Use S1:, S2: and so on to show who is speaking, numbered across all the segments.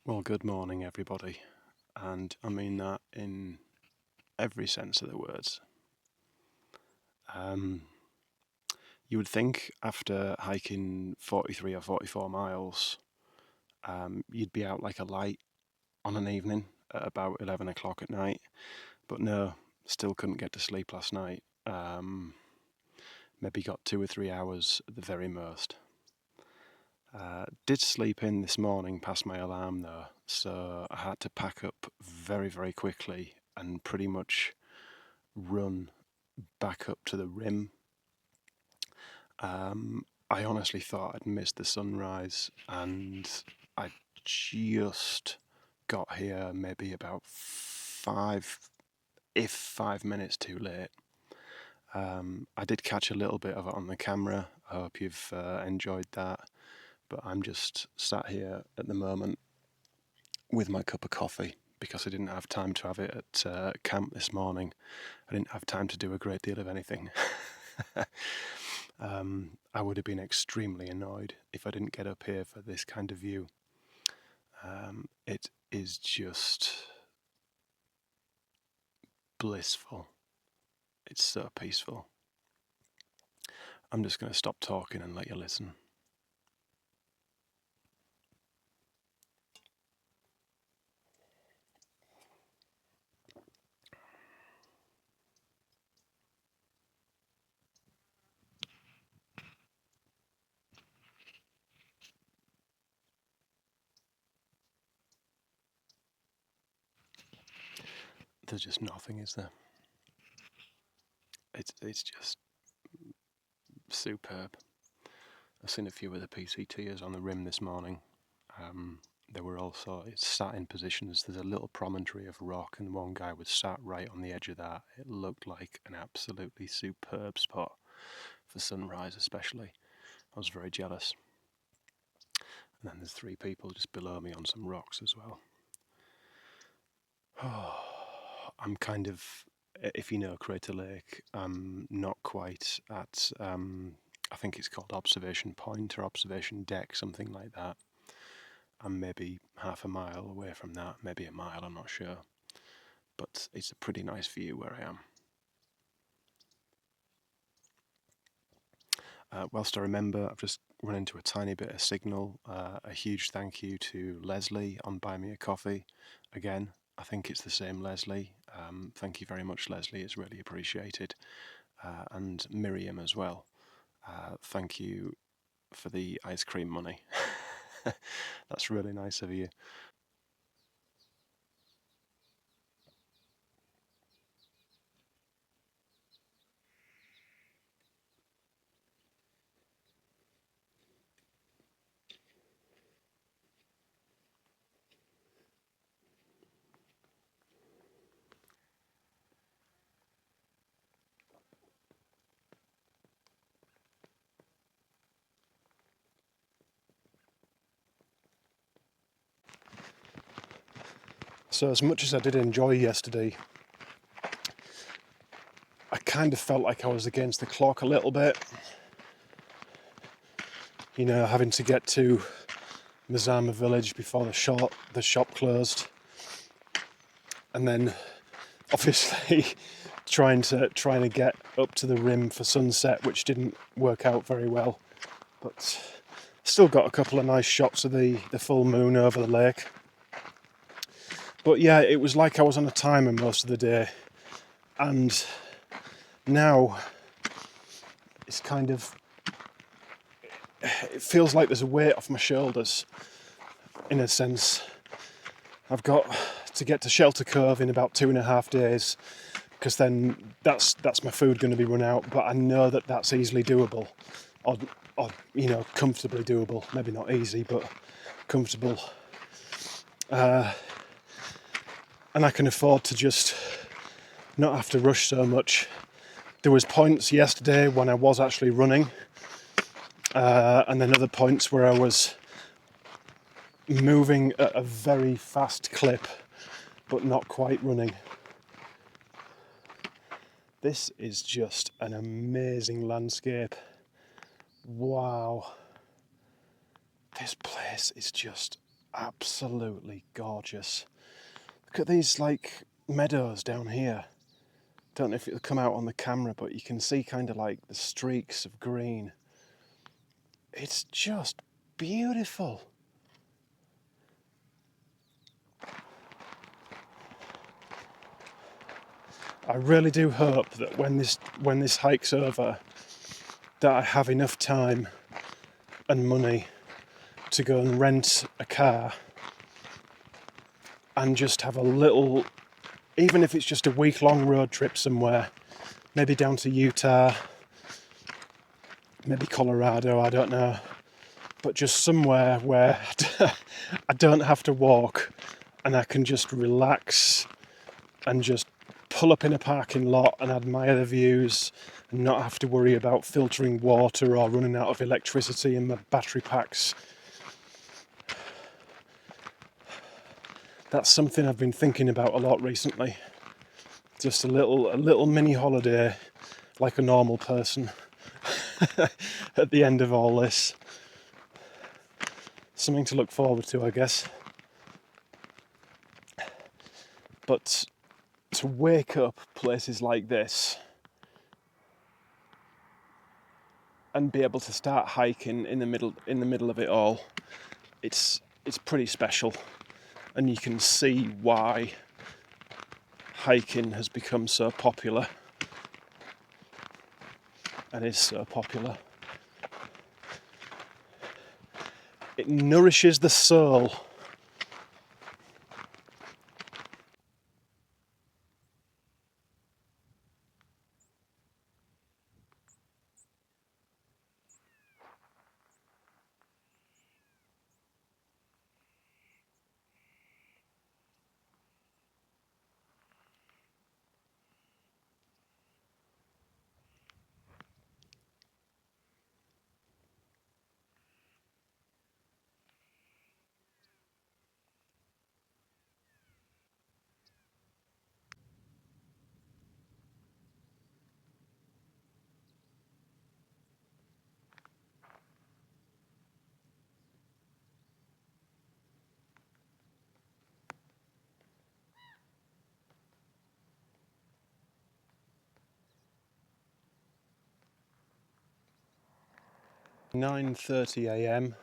S1: Well, good morning, everybody, and I mean that in every sense of the words. Um, you would think after hiking 43 or 44 miles, you'd be out like a light on an evening at about 11 o'clock at night, but no, still couldn't get to sleep last night. Maybe got 2 or 3 hours at the very most. Did sleep in this morning past my alarm though, so I had to pack up very, very quickly and pretty much run back up to the rim. I honestly thought I'd missed the sunrise, and I just got here maybe about 5 minutes too late. I did catch a little bit of it on the camera. I hope you've enjoyed that. But I'm just sat here at the moment with my cup of coffee because I didn't have time to have it at camp this morning. I didn't have time to do a great deal of anything. I would have been extremely annoyed if I didn't get up here for this kind of view. It is just blissful. It's so peaceful. I'm just going to stop talking and let you listen. There's just nothing, is there? It's just superb. I've seen a few of the PCTers on the rim this morning. They were also sat in positions. There's a little promontory of rock, and one guy was sat right on the edge of that. It looked like an absolutely superb spot for sunrise, especially. I was very jealous. And then there's 3 people just below me on some rocks as well. I'm kind of, if you know Crater Lake, I'm not quite at, I think it's called Observation Point or Observation Deck, something like that. I'm maybe half a mile away from that, maybe a mile, I'm not sure. But it's a pretty nice view where I am. Whilst I remember, I've just run into a tiny bit of signal. A huge thank you to Leslie on Buy Me a Coffee. Again, I think it's the same Leslie. Thank you very much, Leslie. It's really appreciated. And Miriam as well. Thank you for the ice cream money. That's really nice of you. So as much as I did enjoy yesterday, I kind of felt like I was against the clock a little bit. You know, having to get to Mazama village before the shop closed, and then obviously trying to get up to the rim for sunset, which didn't work out very well, but still got a couple of nice shots of the full moon over the lake. But yeah, it was like I was on a timer most of the day, and now it's kind of, it feels like there's a weight off my shoulders in a sense. I've got to get to Shelter Cove in about 2.5 days, because then that's my food going to be run out. But I know that that's easily doable, or you know, comfortably doable. Maybe not easy, but comfortable. And I can afford to just not have to rush so much. There was points yesterday when I was actually running, and then other points where I was moving at a very fast clip, but not quite running. This is just an amazing landscape. Wow. This place is just absolutely gorgeous. Look at these like meadows down here. Don't know if it'll come out on the camera, but you can see kind of like the streaks of green. It's just beautiful. I really do hope that when this hike's over, that I have enough time and money to go and rent a car and just have a little, even if it's just a week-long road trip somewhere, maybe down to Utah, maybe Colorado, I don't know, but just somewhere where I don't have to walk and I can just relax and just pull up in a parking lot and admire the views and not have to worry about filtering water or running out of electricity in my battery packs. That's something I've been thinking about a lot recently. Just a little mini holiday like a normal person at the end of all this. Something to look forward to, I guess. But to wake up places like this and be able to start hiking in the middle of it all, it's pretty special, and you can see why hiking has become so popular and is so popular. It nourishes the soul. "9:30 a.m.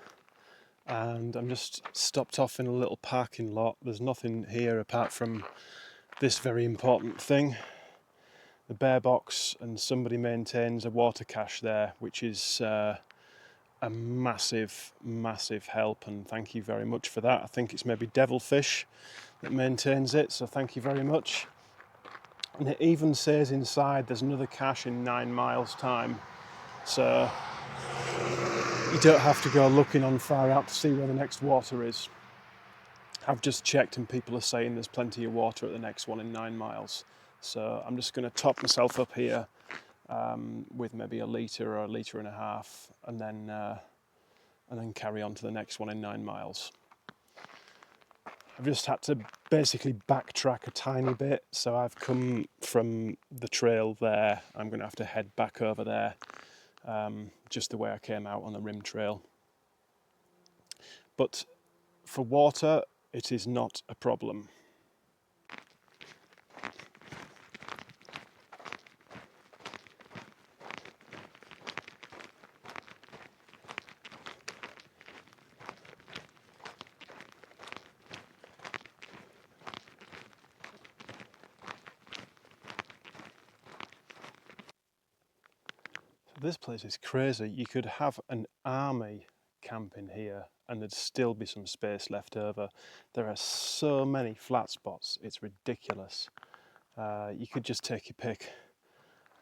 S1: and I'm just stopped off in a little parking lot. There's nothing here apart from this very important thing, the bear box, and somebody maintains a water cache there, which is a massive help, and thank you very much for that. I think it's maybe Devilfish that maintains it, so thank you very much. And it even says inside there's another cache in 9 miles time, so you don't have to go looking on far out to see where the next water is. I've just checked and people are saying there's plenty of water at the next one in 9 miles. So I'm just going to top myself up here with maybe a litre or a litre and a half, and then carry on to the next one in 9 miles. I've just had to basically backtrack a tiny bit, so I've come from the trail there. I'm going to have to head back over there, just the way I came out on the rim trail. But for water, it is not a problem. This place is crazy. You could have an army camping here and there'd still be some space left over. There are so many flat spots, it's ridiculous. You could just take your pick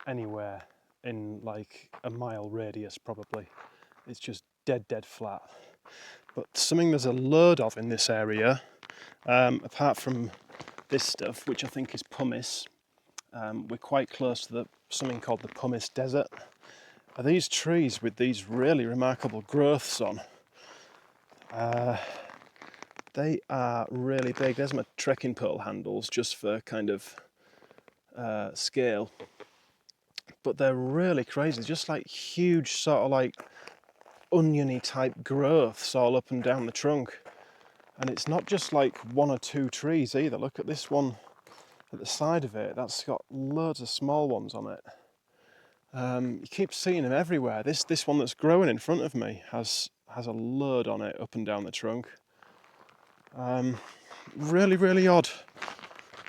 S1: anywhere in like a mile radius probably. It's just dead flat. But something there's a load of in this area, apart from this stuff, which I think is pumice, we're quite close to something called the pumice desert. Are these trees with these really remarkable growths on. They are really big. There's my trekking pole handles just for kind of scale. But they're really crazy, just like huge sort of like oniony type growths all up and down the trunk. And it's not just like one or two trees either. Look at this one at the side of it. That's got loads of small ones on it. You keep seeing them everywhere. This one that's growing in front of me has a load on it up and down the trunk. Really, really odd.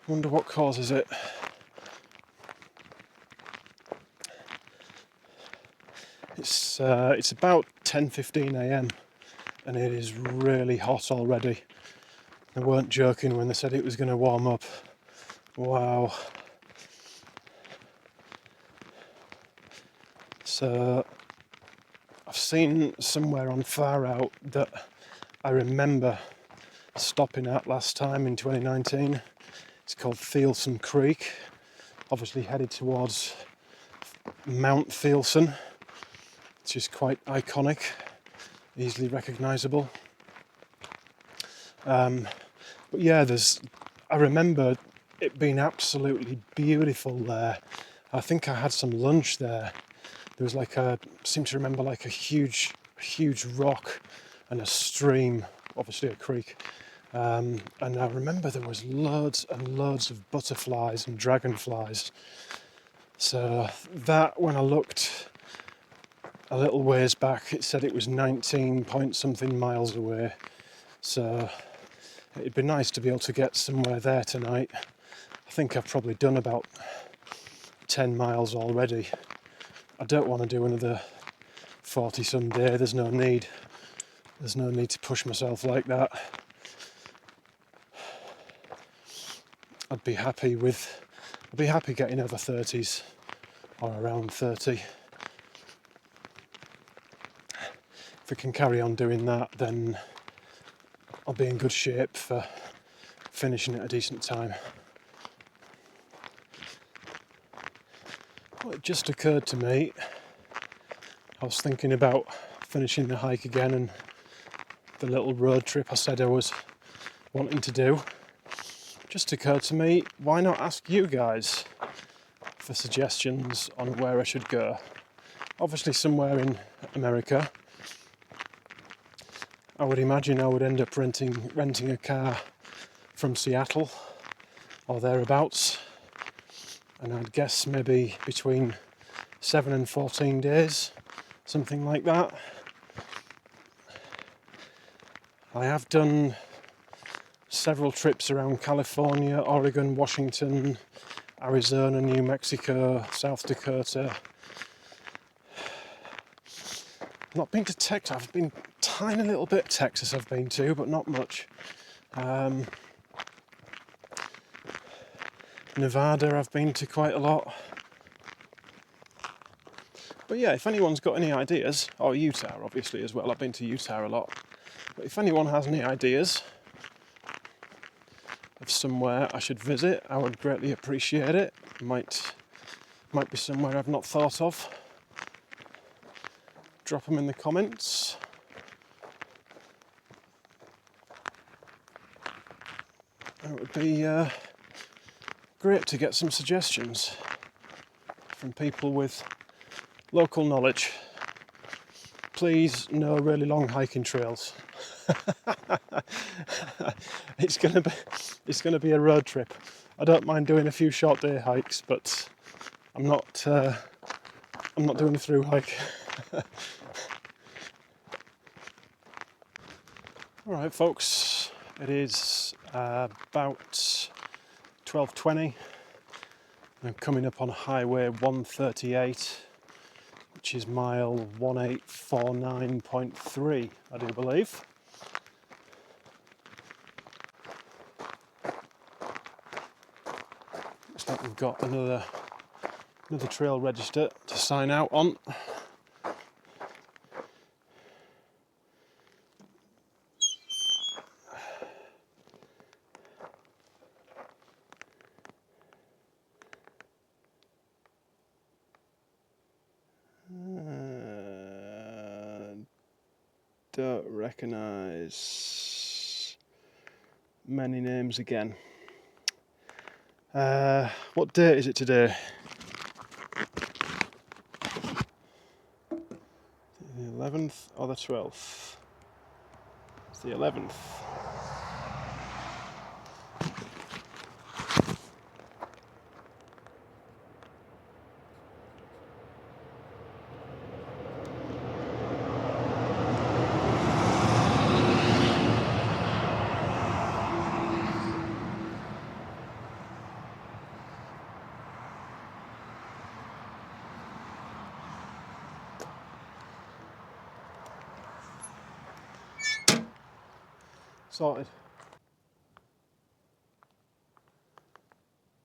S1: Wonder what causes it. It's about 10:15 a.m. and it is really hot already. They weren't joking when they said it was going to warm up. Wow. So I've seen somewhere on Far Out that I remember stopping at last time in 2019. It's called Thielsen Creek, obviously headed towards Mount Thielsen, which is quite iconic, easily recognisable. But yeah, I remember it being absolutely beautiful there. I think I had some lunch there. There was I seem to remember like a huge rock and a stream, obviously a creek. And I remember there was loads and loads of butterflies and dragonflies. So that, when I looked a little ways back, it said it was 19 point something miles away. So it'd be nice to be able to get somewhere there tonight. I think I've probably done about 10 miles already. I don't want to do another 40 some day. There's no need to push myself like that. I'd be happy getting over 30s or around 30. If I can carry on doing that, then I'll be in good shape for finishing at a decent time. Well, it just occurred to me, I was thinking about finishing the hike again and the little road trip I said I was wanting to do. Just occurred to me, why not ask you guys for suggestions on where I should go? Obviously somewhere in America. I would imagine I would end up renting a car from Seattle or thereabouts, and I'd guess maybe between 7 and 14 days, something like that. I have done several trips around California, Oregon, Washington, Arizona, New Mexico, South Dakota. Not been to Texas. I've been tiny little bit Texas I've been to, but not much. Nevada I've been to quite a lot. But yeah, if anyone's got any ideas, or Utah obviously as well, I've been to Utah a lot. But if anyone has any ideas of somewhere I should visit, I would greatly appreciate it. Might be somewhere I've not thought of. Drop them in the comments. It would be great to get some suggestions from people with local knowledge. Please, no really long hiking trails. It's gonna be a road trip. I don't mind doing a few short day hikes, but I'm not doing a through hike. All right, folks. It is about 12:20. I'm coming up on Highway 138, which is mile 1849.3, I do believe. Looks like we've got another trail register to sign out on. Don't recognise many names again. What date is it today? The 11th or the 12th? It's the 11th. sorted.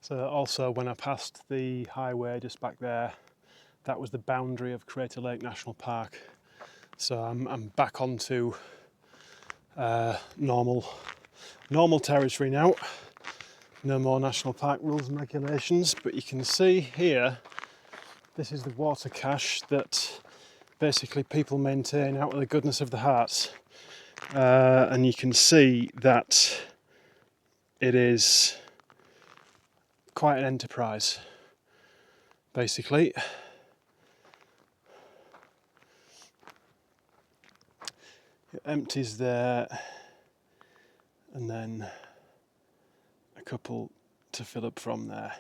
S1: So also when I passed the highway just back there, that was the boundary of Crater Lake National Park. So I'm back onto normal territory now. No more national park rules and regulations, but you can see here, this is the water cache that basically people maintain out of the goodness of their hearts. And you can see that it is quite an enterprise, basically. It empties there, and then a couple to fill up from there.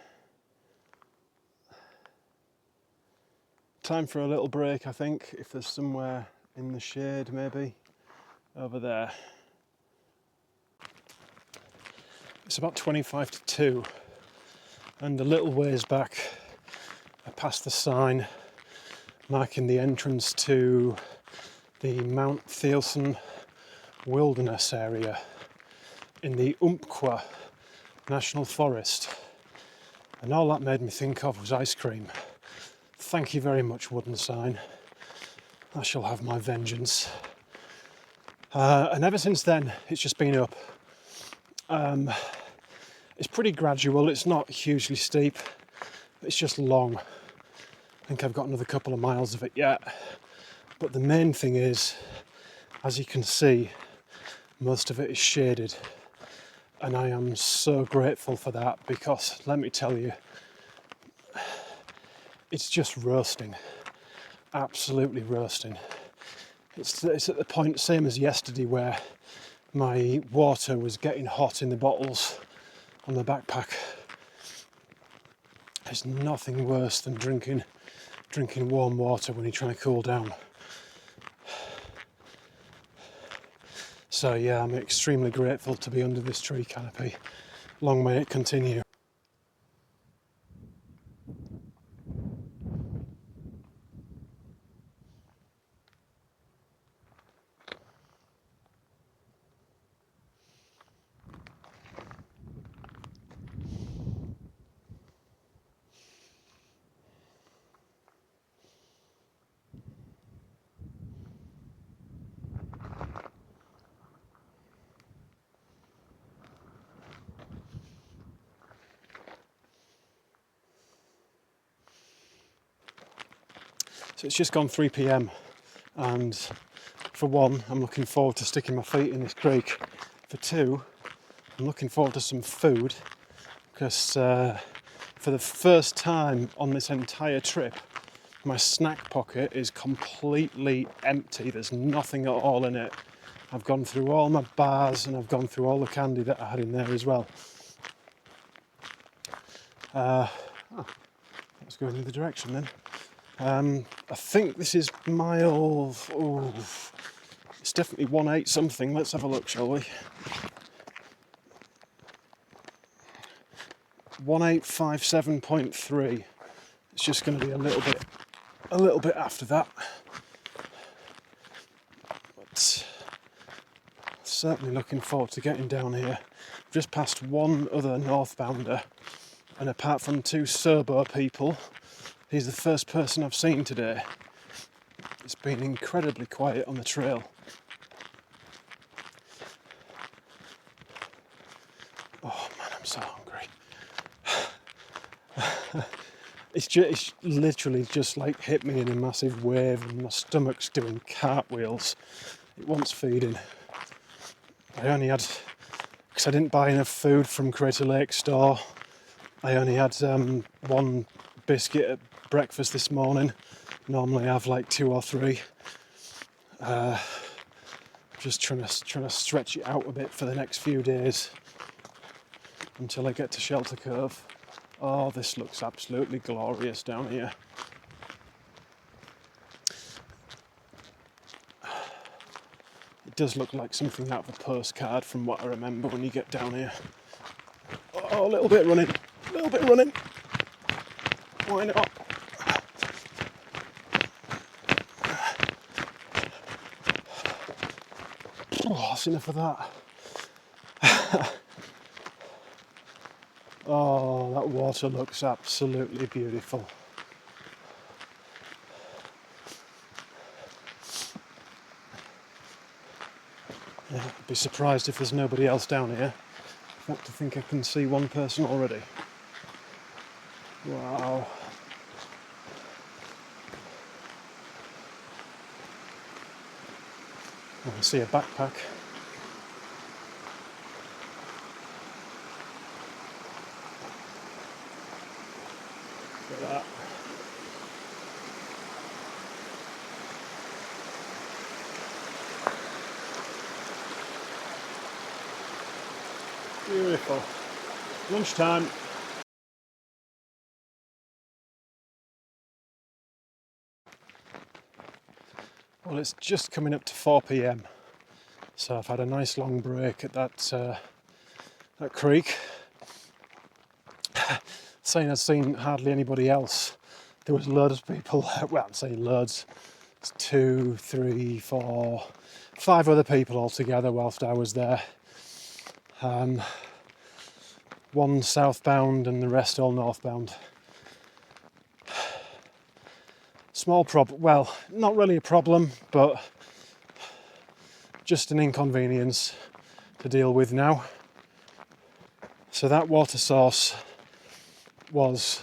S1: Time for a little break, I think, if there's somewhere in the shade, maybe over there. It's about 25 to 2, and a little ways back I passed the sign marking the entrance to the Mount Thielsen Wilderness area in the Umpqua National Forest, and all that made me think of was ice cream. Thank you very much, wooden sign. I shall have my vengeance. And ever since then, it's just been up. It's pretty gradual, it's not hugely steep, it's just long. I think I've got another couple of miles of it yet. But the main thing is, as you can see, most of it is shaded. And I am so grateful for that, because let me tell you, it's just roasting, absolutely roasting. It's at the point, same as yesterday, where my water was getting hot in the bottles on the backpack. There's nothing worse than drinking warm water when you're trying to cool down. So yeah, I'm extremely grateful to be under this tree canopy. Long may it continue. So it's just gone 3 p.m. and for one, I'm looking forward to sticking my feet in this creek. For two, I'm looking forward to some food, because for the first time on this entire trip, my snack pocket is completely empty. There's nothing at all in it. I've gone through all my bars and I've gone through all the candy that I had in there as well. Let's go in the other direction then. I think this is mile... Oh, it's definitely 1.8 something. Let's have a look, shall we? 1857.3. It's just going to be a little bit after that. But certainly looking forward to getting down here. Just past one other northbounder, and apart from two sober people, he's the first person I've seen today. It's been incredibly quiet on the trail. Oh man, I'm so hungry. It's literally just like hit me in a massive wave and my stomach's doing cartwheels. It wants feeding. I only had, because I didn't buy enough food from Crater Lake store, I only had one biscuit at breakfast this morning. Normally I have like 2 or 3. Just trying to stretch it out a bit for the next few days until I get to Shelter Cove. Oh, this looks absolutely glorious down here. It does look like something out of a postcard from what I remember when you get down here. Oh, a little bit running. Why not? Oh, that's enough of that. Oh, that water looks absolutely beautiful. Yeah, I'd be surprised if there's nobody else down here. In fact, I think I can see one person already. Wow. I can see a backpack. Look at that. Beautiful. Lunchtime. Well, it's just coming up to 4 p.m. So I've had a nice long break at that creek. Saying I'd seen hardly anybody else. There was loads of people. Well, I'm saying loads. It's 2, 3, 4, 5 other people altogether whilst I was there. One southbound and the rest all northbound. Small problem. Well, not really a problem, but just an inconvenience to deal with now. So that water source was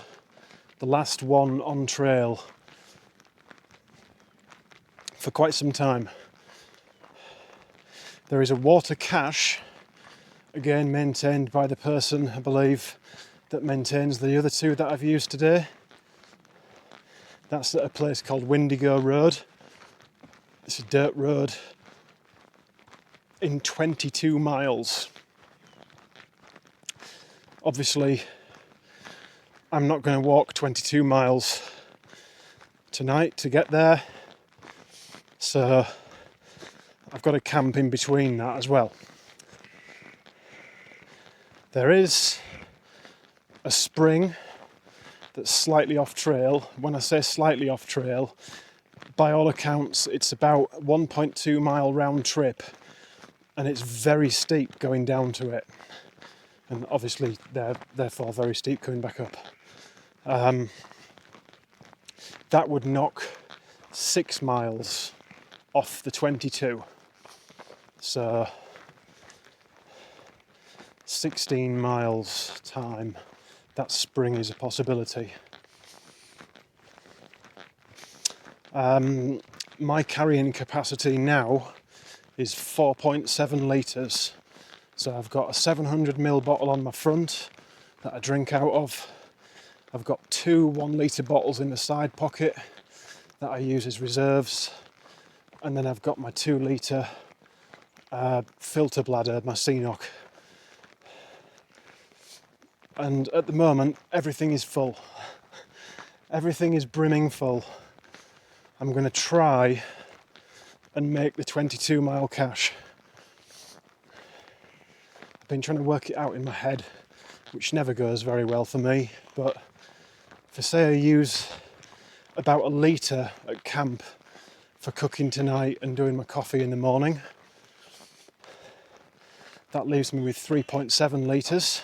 S1: the last one on trail for quite some time. There is a water cache, again maintained by the person, I believe, that maintains the other two that I've used today. That's at a place called Windigo Road. It's a dirt road in 22 miles. Obviously, I'm not going to walk 22 miles tonight to get there, so I've got to camp in between that as well. There is a spring that's slightly off trail. When I say slightly off trail, by all accounts, it's about 1.2 mile round trip, and it's very steep going down to it, and obviously therefore very steep coming back up. That would knock 6 miles off the 22, so 16 miles time. That spring is a possibility. My carrying capacity now is 4.7 litres. So I've got a 700ml bottle on my front that I drink out of. I've got 2 1-litre bottles in the side pocket that I use as reserves. And then I've got my 2-litre filter bladder, my scenic. And at the moment, everything is full. Everything is brimming full. I'm going to try and make the 22-mile cache. I've been trying to work it out in my head, which never goes very well for me, but if I say I use about 1 litre at camp for cooking tonight and doing my coffee in the morning, that leaves me with 3.7 litres.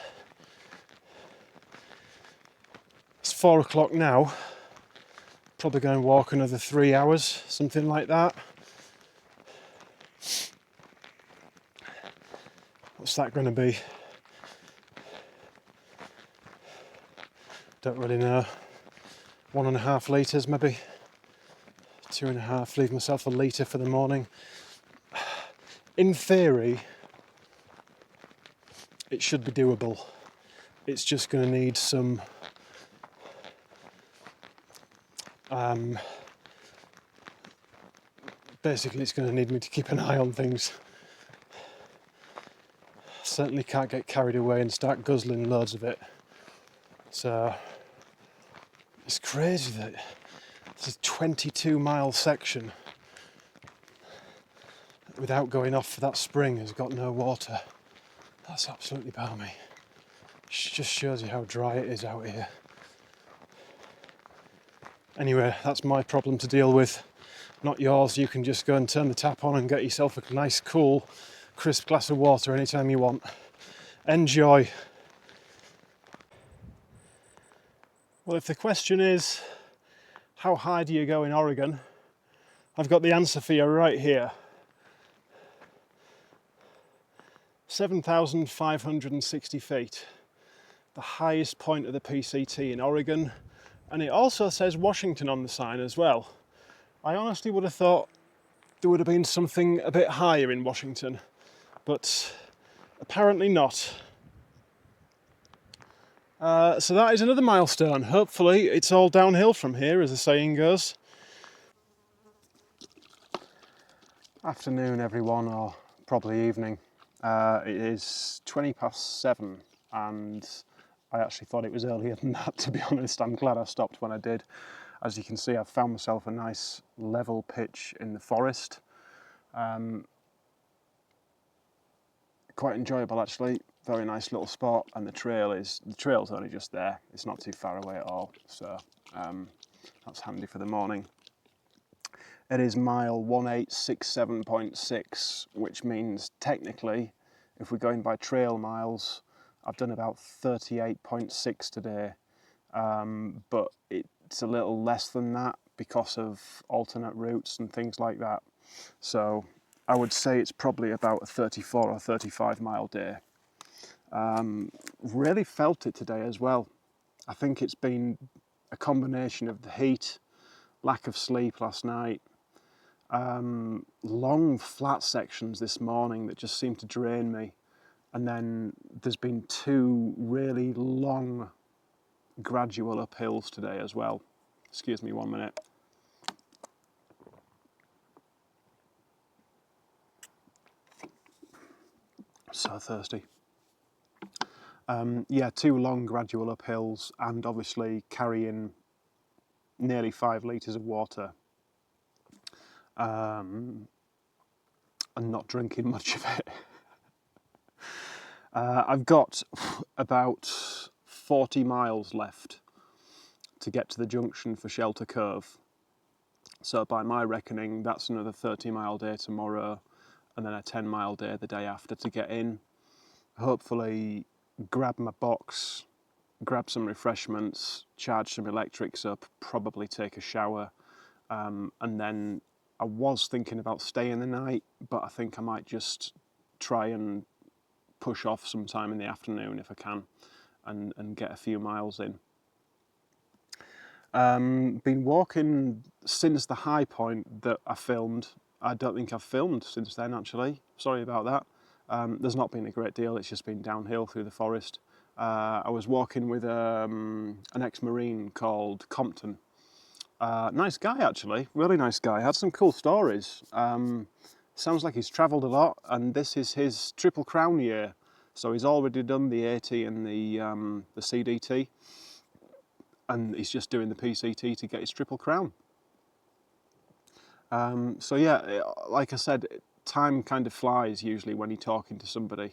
S1: It's 4 o'clock now, probably going to walk another 3 hours, something like that. What's that going to be? Don't really know. 1.5 litres maybe. 2.5, leave myself 1 litre for the morning. In theory, it should be doable. It's just going to need some basically it's going to need me to keep an eye on things. Certainly can't get carried away and start guzzling loads of it. So it's crazy that it's a 22-mile section without going off for that spring has got no water. That's absolutely balmy. It just shows you how dry it is out here. Anyway, that's my problem to deal with, not yours. You can just go and turn the tap on and get yourself a nice, cool, crisp glass of water anytime you want. enjoy. Well, if the question is, how high do you go in Oregon? I've got the answer for you right here. 7,560 feet, the highest point of the PCT in Oregon, and it also says Washington on the sign as well. I honestly would have thought there would have been something a bit higher in Washington, but apparently not. So that is another milestone. Hopefully it's all downhill from here, as the saying goes. Afternoon everyone, or probably evening. It is 7:20 and I actually thought it was earlier than that, to be honest. I'm glad I stopped when I did. As you can see, I've found myself a nice level pitch in the forest. Quite enjoyable actually, very nice little spot, and the trail's only just there. It's not too far away at all, so that's handy for the morning. It is mile 1867.6, which means technically, if we're going by trail miles, I've done about 38.6 today, but it's a little less than that because of alternate routes and things like that. So I would say it's probably about a 34 or 35 mile day. Really felt it today as well. I think it's been a combination of the heat, lack of sleep last night, long flat sections this morning that just seem to drain me, and then there's been 2 really long gradual uphills today as well. Excuse me 1 minute. So thirsty. Yeah, 2 long gradual uphills, and obviously carrying nearly 5 litres of water, and not drinking much of it. I've got about 40 miles left to get to the junction for Shelter Cove. So by my reckoning, that's another 30-mile day tomorrow, and then a 10-mile day the day after to get in. Hopefully grab my box, grab some refreshments, charge some electrics up, probably take a shower, and then I was thinking about staying the night, but I think I might just try and push off sometime in the afternoon if I can, and get a few miles in. Been walking since the high point that I filmed. I don't think I've filmed since then actually, sorry about that. There's not been a great deal, it's just been downhill through the forest. I was walking with an ex-Marine called Compton. Nice guy actually, really nice guy, had some cool stories. Sounds like he's travelled a lot, and this is his Triple Crown year. So he's already done the AT and the CDT, and he's just doing the PCT to get his Triple Crown. So yeah, like I said, time kind of flies usually when you're talking to somebody.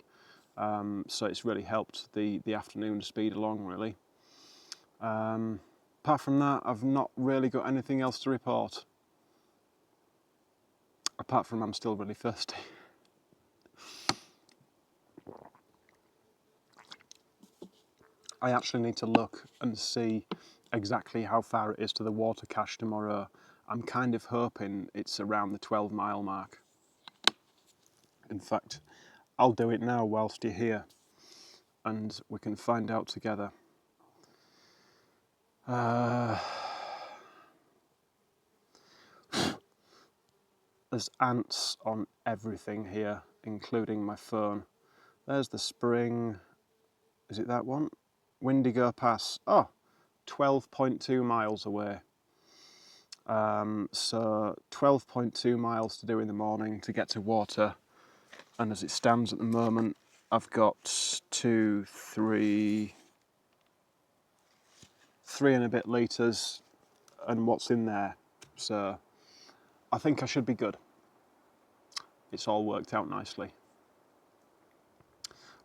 S1: So it's really helped the afternoon speed along really. Apart from that, I've not really got anything else to report. Apart from I'm still really thirsty. I actually need to look and see exactly how far it is to the water cache tomorrow. I'm kind of hoping it's around the 12-mile mark. In fact, I'll do it now whilst you're here, and we can find out together. There's ants on everything here, including my phone. There's the spring. Is it that one? Windigo Pass. Oh, 12.2 miles away. So 12.2 miles to do in the morning to get to water. And as it stands at the moment, I've got 3 and a bit litres and what's in there. So I think I should be good. It's all worked out nicely.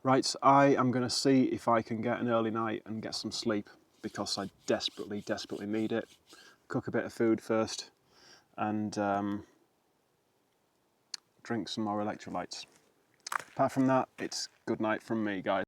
S1: Right, I am going to see if I can get an early night and get some sleep, because I desperately, desperately need it. Cook a bit of food first and drink some more electrolytes. Apart from that, it's good night from me, guys.